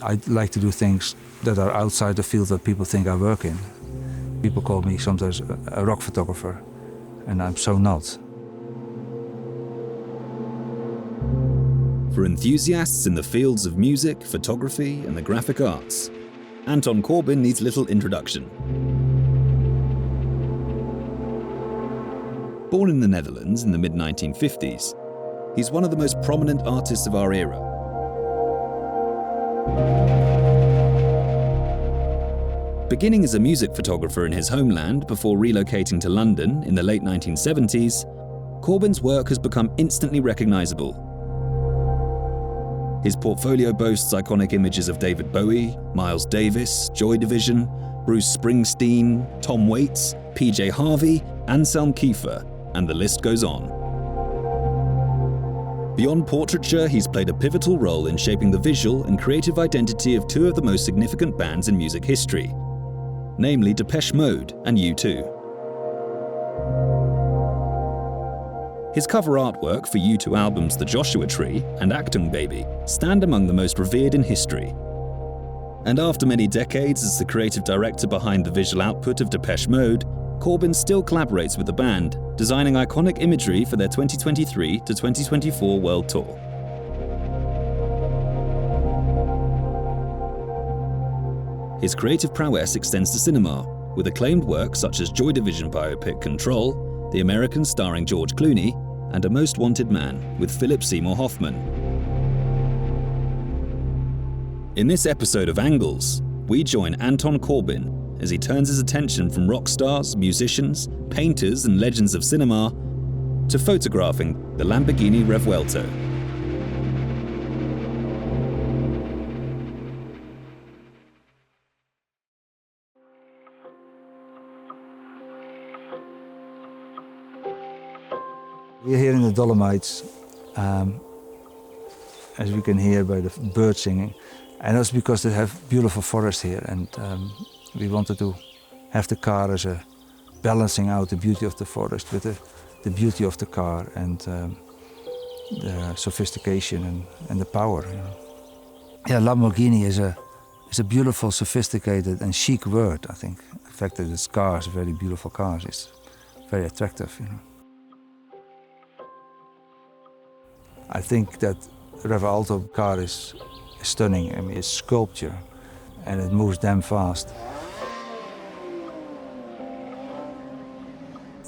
I like to do things that are outside the field that people think I work in. People call me sometimes a rock photographer, and I'm so not. For enthusiasts in the fields of music, photography, and the graphic arts, Anton Corbijn needs little introduction. Born in the Netherlands in the mid-1950s, he's one of the most prominent artists of our era. Beginning as a music photographer in his homeland before relocating to London in the late 1970s, Corbijn's work has become instantly recognizable. His portfolio boasts iconic images of David Bowie, Miles Davis, Joy Division, Bruce Springsteen, Tom Waits, PJ Harvey, Anselm Kiefer, and the list goes on. Beyond portraiture, he's played a pivotal role in shaping the visual and creative identity of two of the most significant bands in music history, namely Depeche Mode and U2. His cover artwork for U2 albums The Joshua Tree and Achtung Baby stand among the most revered in history. And after many decades as the creative director behind the visual output of Depeche Mode, Corbijn still collaborates with the band, designing iconic imagery for their 2023 to 2024 world tour. His creative prowess extends to cinema, with acclaimed works such as Joy Division biopic Control, The Americans starring George Clooney, and A Most Wanted Man with Philip Seymour Hoffman. In this episode of Angles, we join Anton Corbijn as he turns his attention from rock stars, musicians, painters and legends of cinema to photographing the Lamborghini Revuelto. We're here in the Dolomites, as we can hear by the birds singing, and that's because they have beautiful forest here, and we wanted to have the car as a balancing out the beauty of the forest with the beauty of the car and the sophistication and the power. You know. Yeah, Lamborghini is a beautiful, sophisticated and chic word, I think. The fact that it's cars, very beautiful cars, is very attractive. You know. I think that Revuelto car is stunning. I mean, it's sculpture, and it moves damn fast.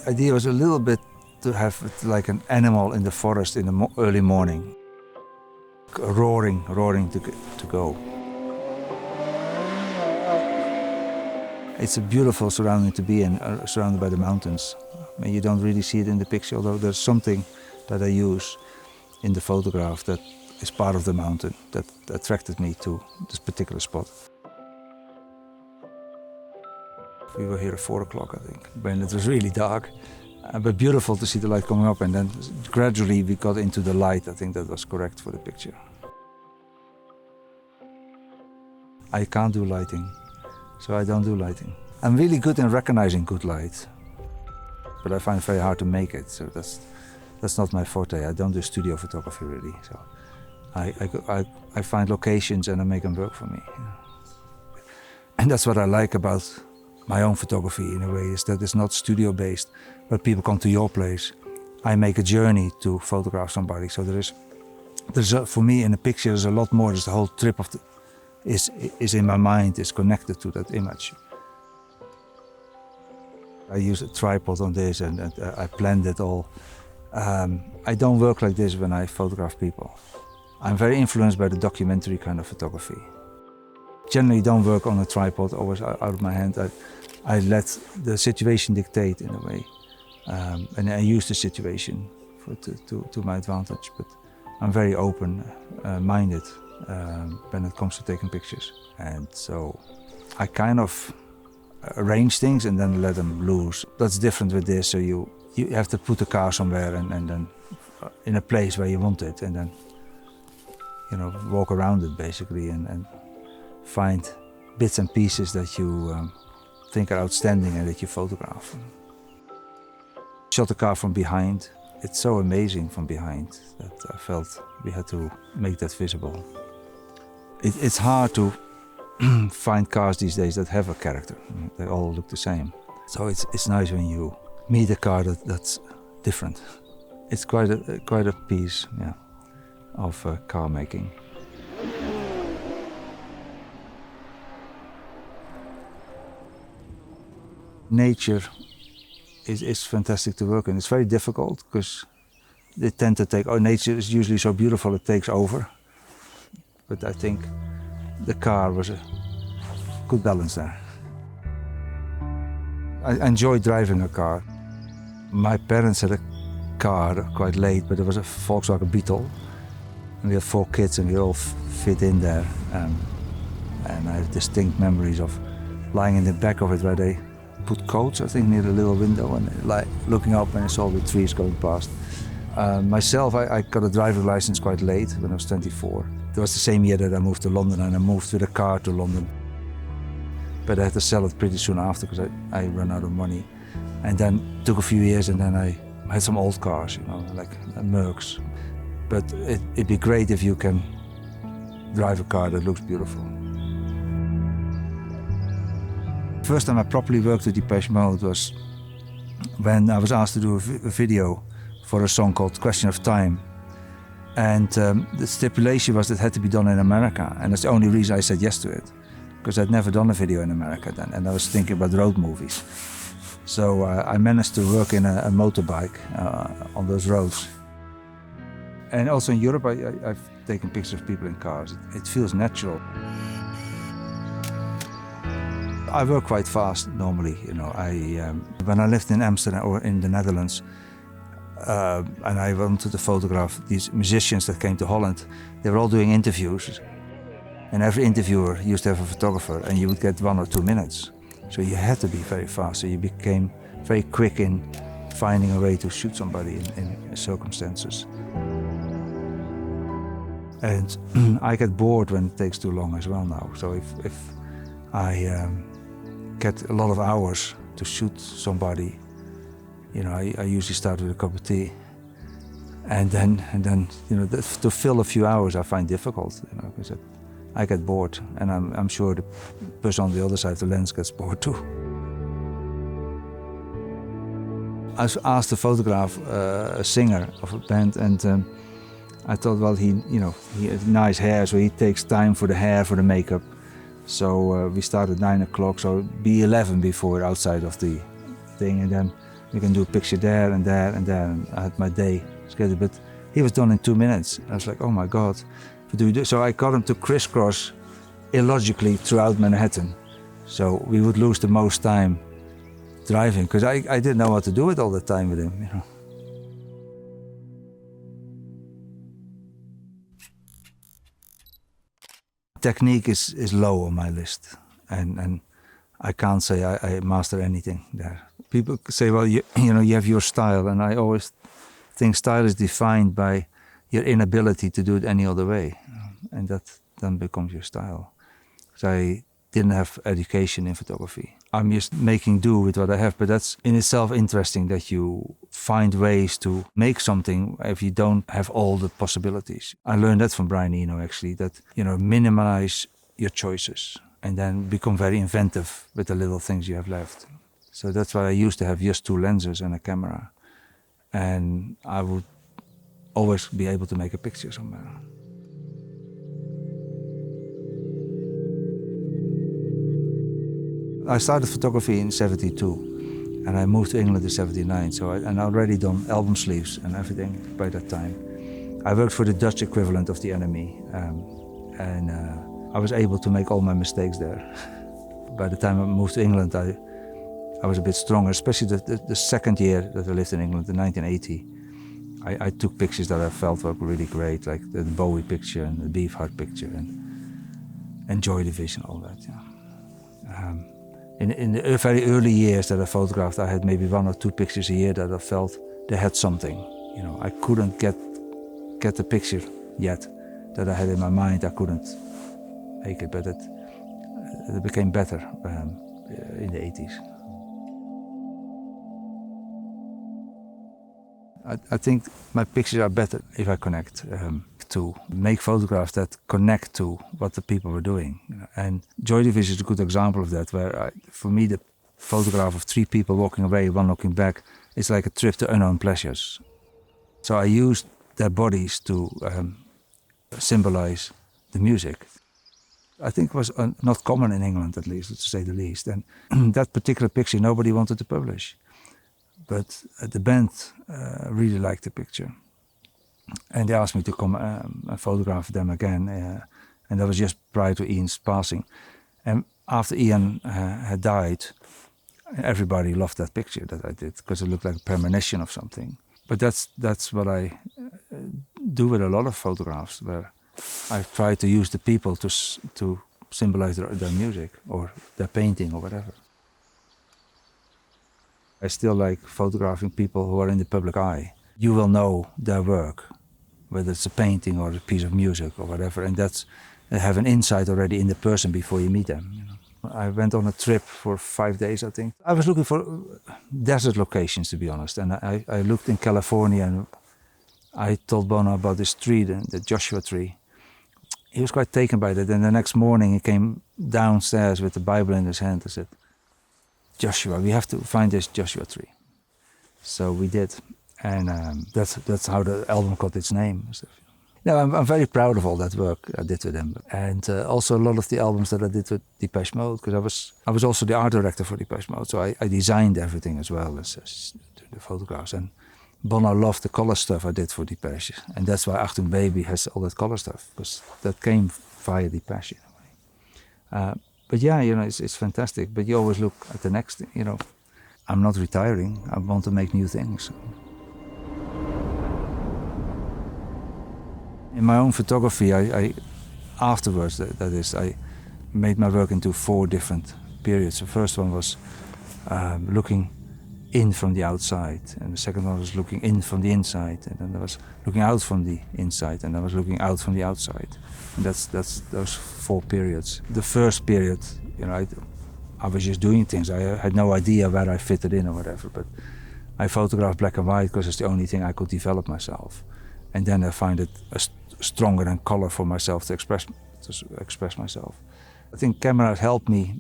The idea was a little bit to have it like an animal in the forest in the early morning, roaring to go. It's a beautiful surrounding to be in, surrounded by the mountains. I mean, you don't really see it in the picture, although there's something that I use in the photograph that is part of the mountain that attracted me to this particular spot. We were here at 4 o'clock, I think, when it was really dark, but beautiful to see the light coming up, and then gradually we got into the light. I think that was correct for the picture. I can't do lighting, so I don't do lighting. I'm really good in recognizing good light, but I find it very hard to make it, so that's not my forte. I don't do studio photography really. So I find locations and I make them work for me. You know. And that's what I like about my own photography in a way, is that it's not studio based, but people come to your place. I make a journey to photograph somebody. So for me in a picture there's a lot more. There's the whole trip of is in my mind, is connected to that image. I use a tripod on this and I planned it all. I don't work like this when I photograph people. I'm very influenced by the documentary kind of photography. Generally don't work on a tripod, always out of my hand. I let the situation dictate in a way. And I use the situation to my advantage. But I'm very open-minded when it comes to taking pictures. And so I kind of arrange things and then let them loose. That's different with this, so you have to put the car somewhere and then in a place where you want it, and then walk around it basically and find bits and pieces that you think are outstanding and that you photograph. Shot the car from behind. It's so amazing from behind that I felt we had to make that visible. It's hard to find cars these days that have a character. They all look the same. So it's nice when you meet a car that's different. It's quite a piece, yeah, of car making. Nature is fantastic to work in. It's very difficult because they tend to take, nature is usually so beautiful it takes over. But I think the car was a good balance there. I enjoy driving a car. My parents had a car quite late, but it was a Volkswagen Beetle. And we had 4 kids and we all fit in there. And I have distinct memories of lying in the back of it where they put coats, I think, near the little window and like looking up and I saw the trees going past. Myself, I got a driving license quite late when I was 24. It was the same year that I moved to London and I moved with a car to London. But I had to sell it pretty soon after because I ran out of money. And then it took a few years and then I had some old cars, you know, like Mercs. But it'd be great if you can drive a car that looks beautiful. First time I properly worked with Depeche Mode was when I was asked to do a video for a song called Question of Time. And the stipulation was that it had to be done in America. And that's the only reason I said yes to it. Because I'd never done a video in America then. And I was thinking about road movies. So I managed to work in a motorbike on those roads. And also in Europe, I've taken pictures of people in cars. It feels natural. I work quite fast normally, you know. When I lived in Amsterdam or in the Netherlands, and I wanted to photograph these musicians that came to Holland, they were all doing interviews. And every interviewer used to have a photographer, and you would get 1 or 2 minutes. So you had to be very fast. So you became very quick in finding a way to shoot somebody in circumstances. And I get bored when it takes too long as well now. So if I get a lot of hours to shoot somebody, you know, I usually start with a cup of tea. And then you know, to fill a few hours I find difficult, you know, because I get bored, and I'm sure the person on the other side of the lens gets bored too. I was asked to photograph a singer of a band, and I thought, well, he has nice hair, so he takes time for the hair, for the makeup. So we start at 9 o'clock, so be 11 before we're outside of the thing, and then we can do a picture there and there and there. And I had my day scheduled, but he was done in 2 minutes. I was like, oh my God. So I got him to crisscross illogically throughout Manhattan. So we would lose the most time driving, because I didn't know what to do with all the time with him, you know. Technique is low on my list, and I can't say I master anything there. People say, well, you have your style, and I always think style is defined by your inability to do it any other way, and that then becomes your style. So I didn't have education in photography. I'm just making do with what I have, but that's in itself interesting, that you find ways to make something if you don't have all the possibilities. I learned that from Brian Eno, actually, that, you know, minimize your choices and then become very inventive with the little things you have left. So that's why I used to have just 2 lenses and a camera, and I would always be able to make a picture somewhere. I started photography in '72, and I moved to England in '79. So I'd already done album sleeves and everything by that time. I worked for the Dutch equivalent of the NME, and I was able to make all my mistakes there. By the time I moved to England, I was a bit stronger, especially the second year that I lived in England, in 1980. I took pictures that I felt were really great, like the Bowie picture and the Beefheart picture, and Joy Division, all that. Yeah. In the very early years that I photographed, I had maybe 1 or 2 pictures a year that I felt they had something. You know, I couldn't get the picture yet that I had in my mind. I couldn't make it, but it became better in the 80s. I think my pictures are better if I connect. like to make photographs that connect to what the people were doing. And Joy Division is a good example of that, where for me the photograph of 3 people walking away, one looking back, is like a trip to unknown pleasures. So I used their bodies to symbolize the music. I think it was not common in England, at least, to say the least. And that particular picture nobody wanted to publish. But the band really liked the picture. And they asked me to come and photograph them again. And that was just prior to Ian's passing. And after Ian had died, everybody loved that picture that I did, because it looked like a premonition of something. But that's what I do with a lot of photographs, where I try to use the people to symbolize their music or their painting or whatever. I still like photographing people who are in the public eye. You will know their work, whether it's a painting or a piece of music or whatever, and they have an insight already in the person before you meet them. You know. I went on a trip for 5 days, I think. I was looking for desert locations, to be honest, and I looked in California, and I told Bono about this tree, the Joshua tree. He was quite taken by that, and the next morning he came downstairs with the Bible in his hand and said, "Joshua, we have to find this Joshua tree." So we did, and that's how the album got its name. No, I'm very proud of all that work I did with him, and also a lot of the albums that I did with Depeche Mode, because I was also the art director for Depeche Mode, so I designed everything as well as the photographs. And Bono loved the color stuff I did for Depeche, and that's why Achtung Baby has all that color stuff, because that came via Depeche in a way. But yeah, you know, it's fantastic. But you always look at the next thing, you know. I'm not retiring. I want to make new things. In my own photography, I afterwards, that is, I made my work into 4 different periods. The first one was looking in from the outside, and the second one was looking in from the inside, and then there was looking out from the inside, and I was looking out from the outside. And that's those 4 periods. The first period, you know, I was just doing things. I had no idea where I fitted in or whatever, but I photographed black and white because it's the only thing I could develop myself. And then I find it stronger than color for myself to express myself. I think cameras helped me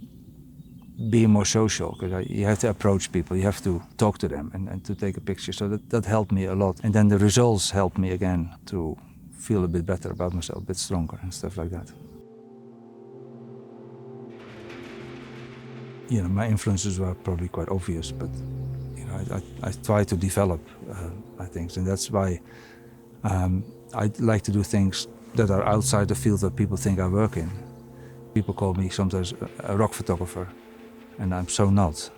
be more social, because you have to approach people, you have to talk to them and to take a picture. So that helped me a lot. And then the results helped me again to feel a bit better about myself, a bit stronger and stuff like that. You know, my influences were probably quite obvious, but you know, I try to develop my things, and that's why I like to do things that are outside the field that people think I work in. People call me sometimes a rock photographer, and I'm so not.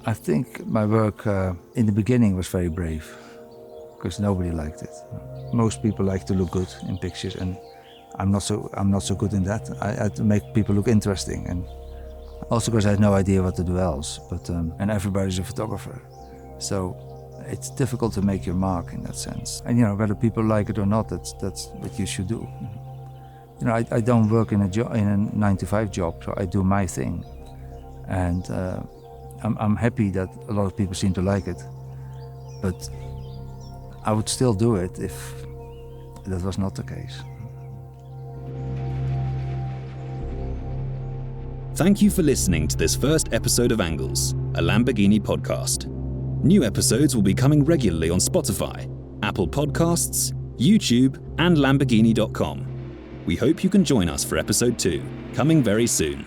I think my work in the beginning was very brave, because nobody liked it. Most people like to look good in pictures, and I'm not so good in that. I had to make people look interesting, and also because I had no idea what to do else. But and everybody's a photographer, so it's difficult to make your mark in that sense. And you know, whether people like it or not, that's what you should do. You know, I don't work in a 9-to-5 job, so I do my thing, and I'm happy that a lot of people seem to like it. But I would still do it if that was not the case. Thank you for listening to this first episode of Angles, a Lamborghini podcast. New episodes will be coming regularly on Spotify, Apple Podcasts, YouTube, and Lamborghini.com. We hope you can join us for episode 2, coming very soon.